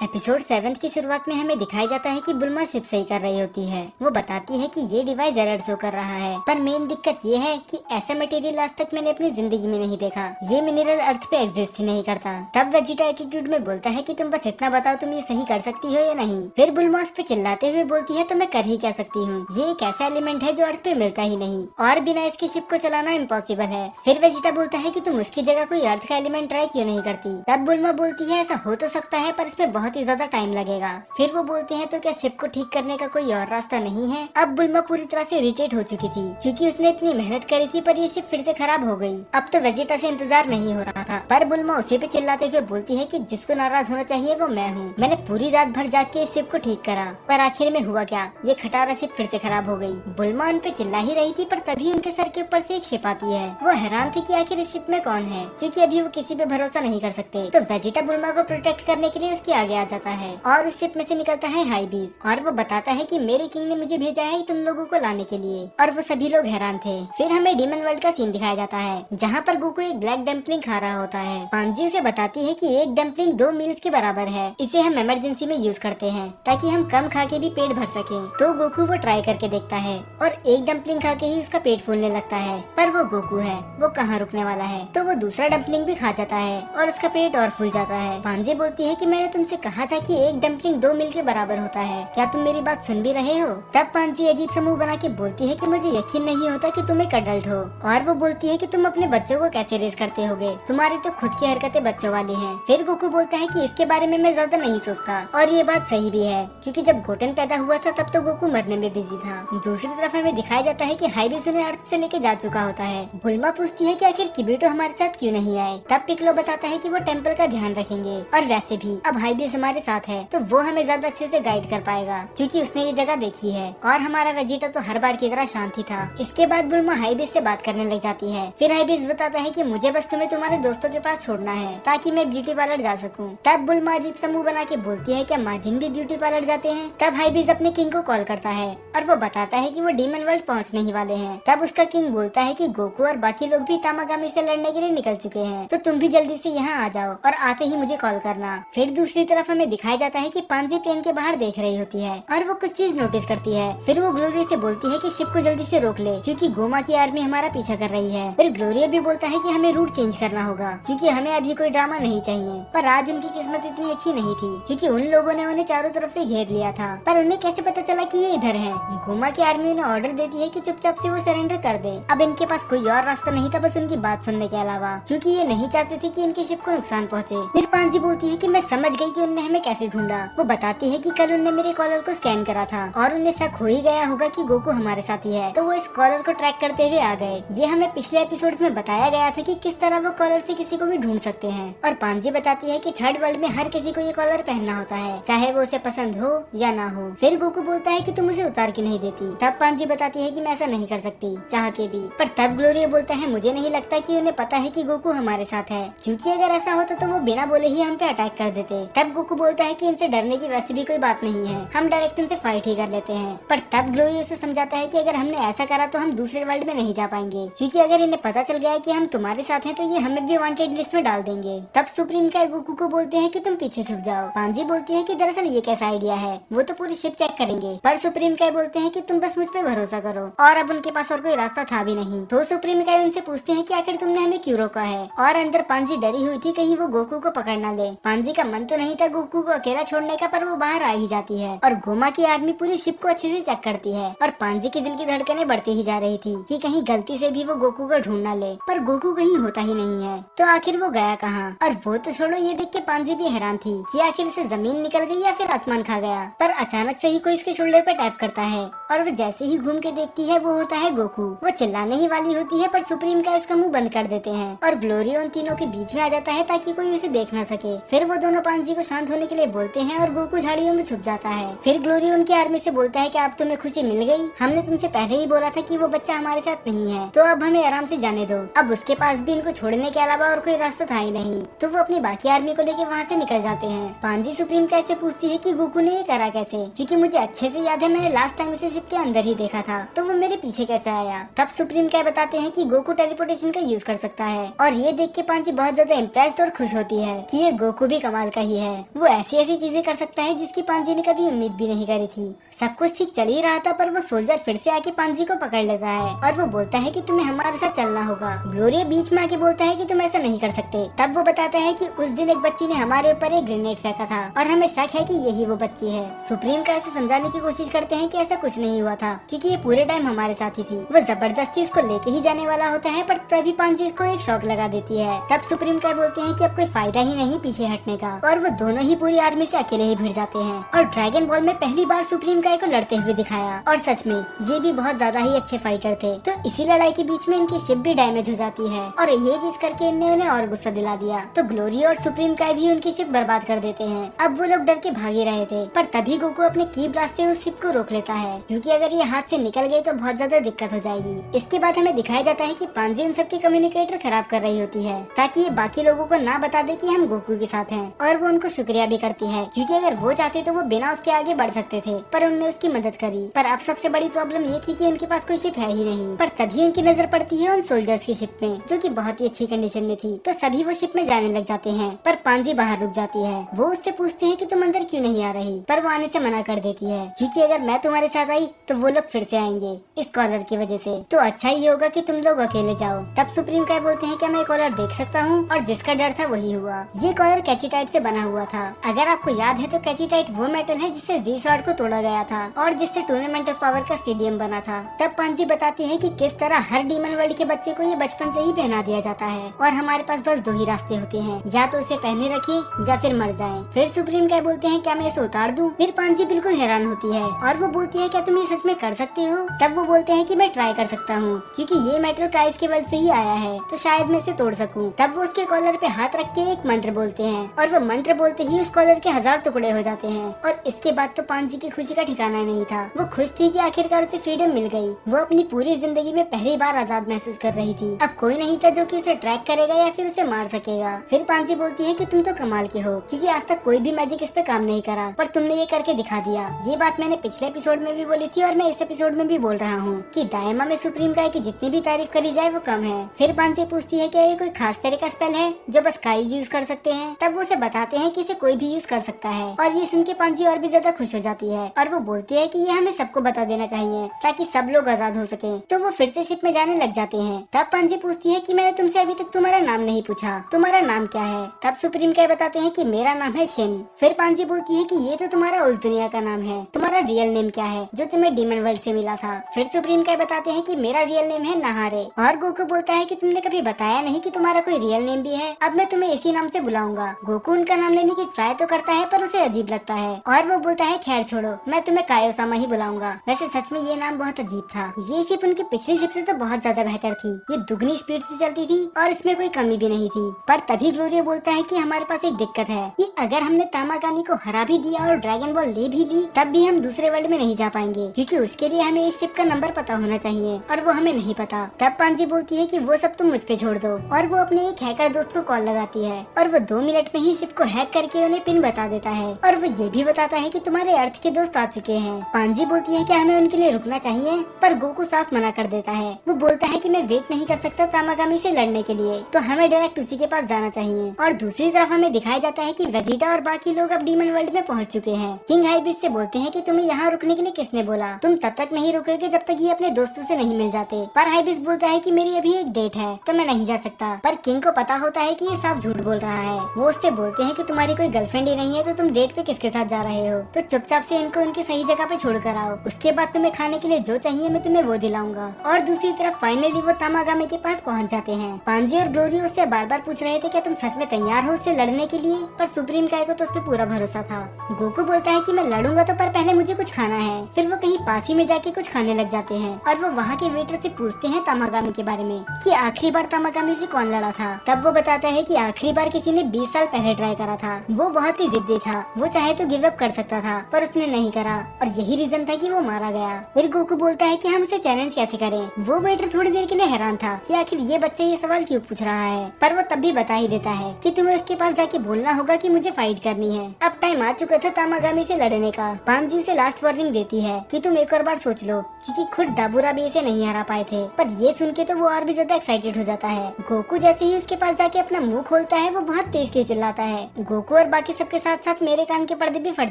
Episode 7 की शुरुआत में हमें दिखाया जाता है कि बुल्मा शिप सही कर रही होती है। वो बताती है कि ये डिवाइस एरर शो कर रहा है, पर मेन दिक्कत ये है कि ऐसा मटेरियल आज तक मैंने अपनी जिंदगी में नहीं देखा। ये मिनरल अर्थ पे एग्जिस्ट ही नहीं करता। तब वेजिटा एटीट्यूड में बोलता है कि तुम बस इतना बताओ, तुम ये सही कर सकती हो या नहीं। फिर बुल्मा उस पे चिल्लाते हुए बोलती है तो मैं कर ही क्या सकती हूँ, ये एक ऐसा एलिमेंट है जो अर्थ पे मिलता ही नहीं और बिना इसकी शिप को चलाना इम्पॉसिबल है। फिर वेजिटा बोलता है कि तुम उसकी जगह कोई अर्थ का एलिमेंट ट्राई क्यों नहीं करती। तब बुल्मा बोलती है ऐसा हो तो सकता है, पर इसमें बहुत ही ज्यादा टाइम लगेगा। फिर वो बोलते हैं तो क्या शिप को ठीक करने का कोई और रास्ता नहीं है। अब बुल्मा पूरी तरह से इरिटेट हो चुकी थी क्योंकि उसने इतनी मेहनत करी थी, पर ये शिप फिर से खराब हो गई। अब तो वेजिटा से इंतजार नहीं हो रहा था, पर बुल्मा उसी पे चिल्लाते हुए बोलती है कि जिसको नाराज होना चाहिए वो मैं हूँ। मैंने पूरी रात भर जाग के इस शिप को ठीक करा, पर आखिर में हुआ क्या, ये खटारा शिप फिर से खराब हो गई। बुल्मा उन पे चिल्ला ही रही थी, पर तभी उनके सर के ऊपर से एक शिप आती है। वो हैरान थी कि आखिर इस शिप में कौन है, क्योंकि अभी वो किसी पे भरोसा नहीं कर सकते। तो वेजिटा बुल्मा को प्रोटेक्ट करने के लिए उसके आगे आ जाता है और उस शिप में से निकलता है हाइबीज और वो बताता है कि मेरे किंग ने मुझे भेजा है तुम लोगों को लाने के लिए। और वो सभी लोग हैरान थे। फिर हमें डीमन वर्ल्ड का सीन दिखाया जाता है जहाँ पर गोकू एक ब्लैक डम्पलिंग खा रहा होता है। पांजी उसे बताती है कि एक डम्पलिंग 2 मील्स के बराबर है, इसे हम इमरजेंसी में यूज करते हैं ताकि हम कम खा के भी पेट भर सके। तो गोकू वो ट्राई करके देखता है और एक डम्पलिंग खा के ही उसका पेट फूलने लगता है, पर वो गोकू है, वो कहाँ रुकने वाला है। तो वो दूसरा डम्पलिंग भी खा जाता है और उसका पेट और फूल जाता है। पांजी बोलती है कि मैंने तुमसे कहा था कि एक डम्पलिंग 2 मील के बराबर होता है, क्या तुम मेरी बात सुन भी रहे हो। तब पांजी अजीब सा मुंह बना के बोलती है कि मुझे यकीन नहीं होता कि तुम एक अडल्ट हो। और वो बोलती है कि तुम अपने बच्चों को कैसे रेज करते होगे, तुम्हारी तो खुद की हरकतें बच्चों वाली हैं। फिर गोकू बोलता है कि इसके बारे में मैं ज्यादा नहीं सोचता, और ये बात सही भी है क्योंकि जब गोटेन पैदा हुआ था तब तो गोकू मरने में बिजी था। दूसरी तरफ हमें दिखाया जाता है कि हाइबीज उन्हें अर्थ से लेके जा चुका होता है। बुल्मा पूछती है कि आखिर किबीटो हमारे साथ क्यों नहीं आए। तब पिक्लो बताता है कि वो टेम्पल का ध्यान रखेंगे, और वैसे भी अब हाइबीज हमारे साथ है तो वो हमें ज्यादा अच्छे से गाइड कर पाएगा क्योंकि उसने ये जगह देखी है। और हमारा वेजिटा तो हर बार की तरह शांति था। इसके बाद बुल्मा हाइबीज से बात करने लग जाती है। फिर हाइबीज बताता है कि मुझे बस तुम्हें तुम्हारे दोस्तों के पास छोड़ना है ताकि मैं ब्यूटी पार्लर जा सकूं। तब बुल्मा अजीब सा मुंह बना के बोलती है क्या माजिन भी ब्यूटी पार्लर जाते हैं। तब हाइबीज अपने किंग को कॉल करता है और वो बताता है कि वो डीमन वर्ल्ड पहुंचने ही वाले हैं। तब उसका किंग बोलता है कि गोकू और बाकी लोग भी तामागामी से लड़ने के लिए निकल चुके हैं, तो तुम भी जल्दी से यहाँ आ जाओ और आते ही मुझे कॉल करना। फिर दूसरी तरफ हमें दिखाया जाता है कि पांजी प्लेन के बाहर देख रही होती है और वो कुछ चीज नोटिस करती है। फिर वो ग्लोरिया से बोलती है कि शिप को जल्दी से रोक ले क्योंकि गोमा की आर्मी हमारा पीछा कर रही है। फिर ग्लोरिया भी बोलता है कि हमें रूट चेंज करना होगा क्योंकि हमें अभी कोई ड्रामा नहीं चाहिए। पर आज उनकी किस्मत इतनी अच्छी नहीं थी क्योंकि उन लोगों ने उन्हें चारों तरफ से घेर लिया था, पर उन्हें कैसे पता चला कि ये इधर है। गोमा की आर्मी उन्हें ऑर्डर देती है कि चुपचाप से वो सरेंडर कर दे। अब इनके पास कोई और रास्ता नहीं था बस उनकी बात सुनने के अलावा, क्योंकि ये नहीं चाहते थे कि इनकी शिप को नुकसान पहुँचे। फिर पांजी बोलती है कि मैं समझ गई कि उनने हमें कैसे ढूंढा। वो बताती है कि कल उनने मेरे कॉलर को स्कैन करा था और उन्हें शक हो ही गया होगा कि गोकू हमारे साथ ही है, तो वो इस कॉलर को ट्रैक करते हुए आ गए। ये हमें पिछले एपिसोड्स में बताया गया था कि किस तरह वो कॉलर से किसी को भी ढूंढ सकते हैं। और पांजी बताती है कि थर्ड वर्ल्ड में हर किसी को ये कॉलर पहनना होता है, चाहे वो उसे पसंद हो या ना हो। फिर गोकू बोलता है कि तुम उसे उतार के नहीं देती। तब पांजी बताती है कि मैं ऐसा नहीं कर सकती चाह के भी। पर तब ग्लोरिया बोलता है मुझे नहीं लगता कि उन्हें पता है कि गोकू हमारे साथ है, क्योंकि अगर ऐसा होता तो वो बिना बोले ही हम पे अटैक कर देते। तब गोकू बोलता है कि इनसे डरने की वैसे भी कोई बात नहीं है, हम डायरेक्ट इनसे फाइट ही कर लेते हैं। पर तब ग्लोरिया उसे समझाता है कि अगर हमने ऐसा करा तो हम दूसरे वर्ल्ड में नहीं जा पाएंगे, क्योंकि अगर इन्हें पता चल गया कि हम तुम्हारे साथ हैं तो ये हमें भी वांटेड लिस्ट में डाल देंगे। तब सुप्रीम काय गोकू को बोलते हैं कि तुम पीछे छुप जाओ। पांजी बोलती है कि दरअसल ये कैसा आइडिया है, वो तो पूरी शिप चेक करेंगे। पर सुप्रीम काय बोलते हैं कि तुम बस मुझ पे भरोसा करो, और अब उनके पास और कोई रास्ता था भी नहीं। तो सुप्रीम काय उनसे पूछते हैं कि आखिर तुमने हमें क्यों रोका है। और अंदर पांजी डरी हुई थी कहीं वो गोकू को पकड़ ना ले। पांजी का मन तो नहीं था गोकू को अकेला छोड़ने का, पर वो बाहर आ ही जाती है और गोमा की आर्मी पूरी शिप को अच्छे से चेक करती है। और पांजी के दिल की धड़कनें बढ़ती ही जा रही थी कि कहीं गलती से भी वो गोकू को ढूंढ ना ले, पर गोकू कहीं होता ही नहीं है। तो आखिर वो गया कहाँ। और वो तो छोड़ो, ये देख के पांजी भी हैरान थी कि आखिर इसे जमीन निकल गई या फिर आसमान खा गया। पर अचानक से ही कोई इसके शोल्डर पे टैप करता है और वो जैसे ही घूम के देखती है वो होता है गोकू। वो चिल्लाने ही वाली होती है पर सुप्रीम का उसका मुंह बंद कर देते हैं और ग्लोरिया उन तीनों के बीच में आ जाता है ताकि कोई उसे देख ना सके। फिर वो दोनों पांजी को शांत होने के लिए बोलते हैं और गोकू झाड़ियों में छुप जाता है। फिर ग्लोरिया उनकी आर्मी से बोलता है कि अब तुम्हें खुशी मिल गई, हमने तुमसे पहले ही बोला था कि वो बच्चा हमारे साथ नहीं है, तो अब हमें आराम से जाने दो। अब उसके पास भी इनको छोड़ने के अलावा और कोई रास्ता था ही नहीं, तो वो अपनी बाकी आर्मी को लेके वहाँ से निकल जाते हैं। पांजी सुप्रीम कैसे पूछती है कि गोकू ने ये करा कैसे, क्योंकि मुझे अच्छे से याद है मैंने लास्ट टाइम उसे शिप के अंदर ही देखा था, तो वो मेरे पीछे कैसे आया। तब सुप्रीम क्या बताते हैं कि गोकू टेलीपोर्टेशन का यूज कर सकता है, और ये देख के पांजी बहुत ज्यादा इम्प्रेस्ड और खुश होती है कि ये गोकू भी कमाल का ही है। वो ऐसी ऐसी चीजें कर सकता है जिसकी पांजी ने कभी उम्मीद भी नहीं करी थी। सब कुछ ठीक चल ही रहा था पर वो सोल्जर फिर से आके पांजी को पकड़ लेता है और वो बोलता है कि तुम्हें हमारे साथ चलना होगा। ग्लोरिया बीच में आके बोलता है कि तुम ऐसा नहीं कर सकते। तब वो बताता है कि उस दिन एक बच्ची ने हमारे ऊपर एक ग्रेनेड फेंका था और हमें शक है कि यही वो बच्ची है। सुप्रीम का ऐसे समझाने की कोशिश करते हैं कि ऐसा कुछ नहीं हुआ था क्योंकि ये पूरे टाइम हमारे साथ ही थी। वो जबरदस्ती इसको लेके ही जाने वाला होता है पर तभी पांजी इसको एक शॉक लगा देती है। तब सुप्रीम का बोलते हैं कि अब कोई फायदा ही नहीं पीछे हटने का और वो दोनों ही पूरी आर्मी से अकेले ही भिड़ जाते हैं। और ड्रैगन बॉल में पहली बार सुप्रीम काय को लड़ते हुए दिखाया और सच में ये भी बहुत ज्यादा ही अच्छे फाइटर थे। तो इसी लड़ाई के बीच में इनकी शिप भी डैमेज हो जाती है और ये चीज करके इनने उन्हें और गुस्सा दिला दिया। तो ग्लोरी और सुप्रीम काय भी उनकी शिप बर्बाद कर देते हैं। अब वो लोग डर के भागे रहे थे पर तभी गोकू अपने की ब्लास्ट से उस शिप को रोक लेता है क्योंकि अगर ये हाथ से निकल गई तो बहुत ज्यादा दिक्कत हो जाएगी। इसके बाद हमें दिखाया जाता है कि पांजी उन सबके कम्युनिकेटर खराब कर रही होती है ताकि ये बाकी लोगों को ना बता दे कि हम गोकू के साथ हैं। और वो उनको शुक्रिया भी करती है क्योंकि अगर वो चाहते तो वो बिना उसके आगे बढ़ सकते थे पर उन्होंने उसकी मदद करी। पर अब सबसे बड़ी प्रॉब्लम ये थी कि उनके पास कोई शिप है ही नहीं। पर तभी उनकी नजर पड़ती है उन सोल्जर्स की शिप में जो कि बहुत ही अच्छी कंडीशन में थी। तो सभी वो शिप में जाने लग जाते हैं पर पांजी बाहर रुक जाती है। वो उससे पूछते हैं कि तुम अंदर क्यों नहीं आ रही पर वो आने से मना कर देती है क्योंकि अगर मैं तुम्हारे साथ आई तो वो लोग फिर से आएंगे इस कॉलर की वजह से। तो अच्छा ही होगा कि तुम लोग अकेले जाओ। तब सुप्रीम काय बोलते हैं कि मैं कॉलर देख सकता हूँ और जिसका डर था वही हुआ। ये कॉलर कैचीटाइट से बना हुआ था। अगर आपको याद है तो कैचीटाइट वो मेटल है जिससे जी शॉर्ट को तोड़ा गया था और जिससे टूर्नामेंट ऑफ पावर का स्टेडियम बना था। तब पांजी बताती है कि किस तरह हर डीमन वर्ल्ड के बच्चे को ये बचपन से ही पहना दिया जाता है और हमारे पास बस दो ही रास्ते होते हैं, या तो उसे पहने रखिए या फिर मर जाएं। फिर सुप्रीम काय बोलते हैं क्या मैं इसे उतार दूं? फिर पांजी बिल्कुल हैरान होती है और वो बोलती है क्या तुम ये सच में कर सकते हो? तब वो बोलते हैं कि मैं ट्राई कर सकता हूँ क्योंकि ये मेटल काइस के वर्ल्ड से ही आया है तो शायद मैं इसे तोड़ सकूं। तब वो उसके कॉलर पे हाथ रख के एक मंत्र बोलते हैं और वो मंत्र बोलते ही उस कॉलर के 1000 टुकड़े हो जाते हैं। और इसके बाद तो पांजी की खुशी का ठिकाना नहीं था। वो खुश थी कि आखिरकार उसे फ्रीडम मिल गई। वो अपनी पूरी जिंदगी में पहली बार आजाद महसूस कर रही थी। अब कोई नहीं था जो कि उसे ट्रैक करेगा या फिर उसे मार सकेगा। फिर पांजी बोलती है कि तुम तो कमाल के हो क्योंकि आज तक कोई भी मैजिक इस पे काम नहीं करा पर तुमने ये करके दिखा दिया। ये बात मैंने पिछले एपिसोड में भी बोली थी और मैं इस एपिसोड में भी बोल रहा हूँ कि डायमा में सुप्रीम काय की जितनी भी तारीफ करी जाए वो कम है। फिर पांजी पूछती है क्या ये कोई खास तरह का स्पेल है जो बस काई यूज कर सकते हैं? तब वो उसे बताते हैं कि इसे कोई भी यूज कर सकता है और ये सुन के पांजी और भी ज्यादा खुश हो जाती है और वो बोलती है कि ये हमें सबको बता देना चाहिए ताकि सब लोग आजाद हो सके। तो वो फिर से शिप में जाने लग जाते हैं। तब पांजी पूछती है कि मैंने तुमसे अभी तक तुम्हारा नाम नहीं पूछा, तुम्हारा नाम क्या है? तब सुप्रीम काय बताते हैं कि मेरा नाम है शिन। फिर पांजी बोलती है कि ये तो तुम्हारा उस दुनिया का नाम है, तुम्हारा रियल नेम क्या है जो तुम्हें डीमन वर्ल्ड से मिला था? फिर सुप्रीम काय बताते हैं कि मेरा रियल नेम है नहारे। और गोकू बोलता है कि तुमने कभी बताया नहीं कि तुम्हारा कोई रियल नेम भी है, अब मैं तुम्हें इसी नाम से बुलाऊंगा। गोकू उनका नाम लेने की ट्राई तो करता है पर उसे अजीब लगता है और वो बोलता है खैर छोड़ो, मैं तुम्हें कायोसामा ही बुलाऊंगा। वैसे सच में ये नाम बहुत अजीब था। ये शिप उनकी पिछली शिप से तो बहुत ज्यादा बेहतर थी। ये दुगनी स्पीड से चलती थी और इसमें कोई कमी भी नहीं थी। पर तभी ग्लोरिया बोलता है कि हमारे पास एक दिक्कत है कि अगर हमने तामागामी को हरा भी दिया और ड्रैगन बॉल ले भी ली तब भी हम दूसरे वर्ल्ड में नहीं जा पाएंगे क्योंकि उसके लिए हमें इस शिप का नंबर पता होना चाहिए और वो हमें नहीं पता। तब पांजी बोलती है कि वो सब तुम मुझ पे छोड़ दो और वो अपने एक हैकर दोस्त को कॉल लगाती है और वो 2 मिनट में ही शिप को हैक करके उन्हें पिन बता देता है और वो ये भी बताता है कि तुम्हारे अर्थ के दोस्त आ चुके हैं। पांजी बोलती है कि हमें उनके लिए रुकना चाहिए पर गोकू साफ मना कर देता है। वो बोलता है कि मैं वेट नहीं कर सकता तामागामी से लड़ने के लिए, तो हमें डायरेक्ट उसी के पास जाना चाहिए। और दूसरी तरफ हमें दिखाया जाता है कि वेजिटा और बाकी लोग अब डीमन वर्ल्ड में पहुंच चुके हैं। किंग हाइबिस से बोलते हैं कि तुम्हें यहाँ रुकने के लिए किसने बोला? तुम तब तक नहीं रुकोगे जब तक ये अपने दोस्तों से नहीं मिल जाते। पर हाइबिस बोलता है कि मेरी अभी एक डेट है तो मैं नहीं जा सकता। पर किंग को पता होता है कि ये साफ झूठ बोल रहा है। वो उससे बोलते हैं कि तुम्हारी कोई गर्लफ्रेंड ही नहीं है तो तुम डेट पे किसके साथ जा रहे हो? तो चुपचाप से इनको उनकी सही जगह पे छोड़ कर आओ, उसके बाद तुम्हें खाने के लिए जो चाहिए मैं तुम्हें वो दिलाऊंगा। और दूसरी तरफ फाइनली वो तामागामी के पास पहुंच जाते हैं। पांजी और ग्लोरी उससे बार बार पूछ रहे थे क्या तुम सच में तैयार हो उससे लड़ने के लिए? पर सुप्रीम काय को तो उस पर पूरा भरोसा था। गोकू बोलता है कि मैं लड़ूंगा तो पर पहले मुझे कुछ खाना है। फिर वो कहीं पास ही में जाके कुछ खाने लग जाते हैं और वो वहाँ के वेटर से पूछते हैं तामागामी के बारे में कि आखिरी बार तामागामी से कौन लड़ा था। तब वो बताता है कि आखिरी बार किसी ने 20 साल पहले ट्राई करा था। वो बहुत ही जिद्दी था, वो चाहे तो गिव अप कर सकता था पर उसने नहीं करा और यही रीजन था कि वो मारा गया। फिर गोकू बोलता है कि हम उसे चैलेंज कैसे करें। वो वेटर थोड़ी देर के लिए हैरान था कि आखिर ये बच्चा ये सवाल क्यों पूछ रहा है, पर वो तब भी बता ही देता है कि तुम्हें उसके पास जाके बोलना होगा कि मुझे फाइट करनी है। अब टाइम आ चुका था तामागामी से लड़ने का। पांजी उसे लास्ट वार्निंग देती है कि तुम एक और बार सोच लो क्योंकि खुद डाबूरा भी इसे नहीं हरा पाए थे। पर ये सुन के तो वो और भी ज्यादा एक्साइटेड हो जाता है। गोकू जैसे ही उसके पास जाके अपना मुंह खोलता है वो बहुत तेज के चिल्लाता है। गोकू और बाकी सबके साथ साथ मेरे कान के पर्दे भी फट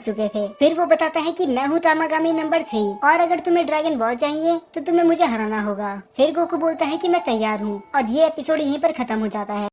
चुके थे। फिर वो बताता है कि मैं हूँ तामागामी नंबर 3 और अगर तुम्हें ड्रैगन बॉल चाहिए तो तुम्हें मुझे हराना होगा। फिर गोकू बोलता है कि मैं तैयार हूँ और ये एपिसोड यहीं पर खत्म हो जाता है।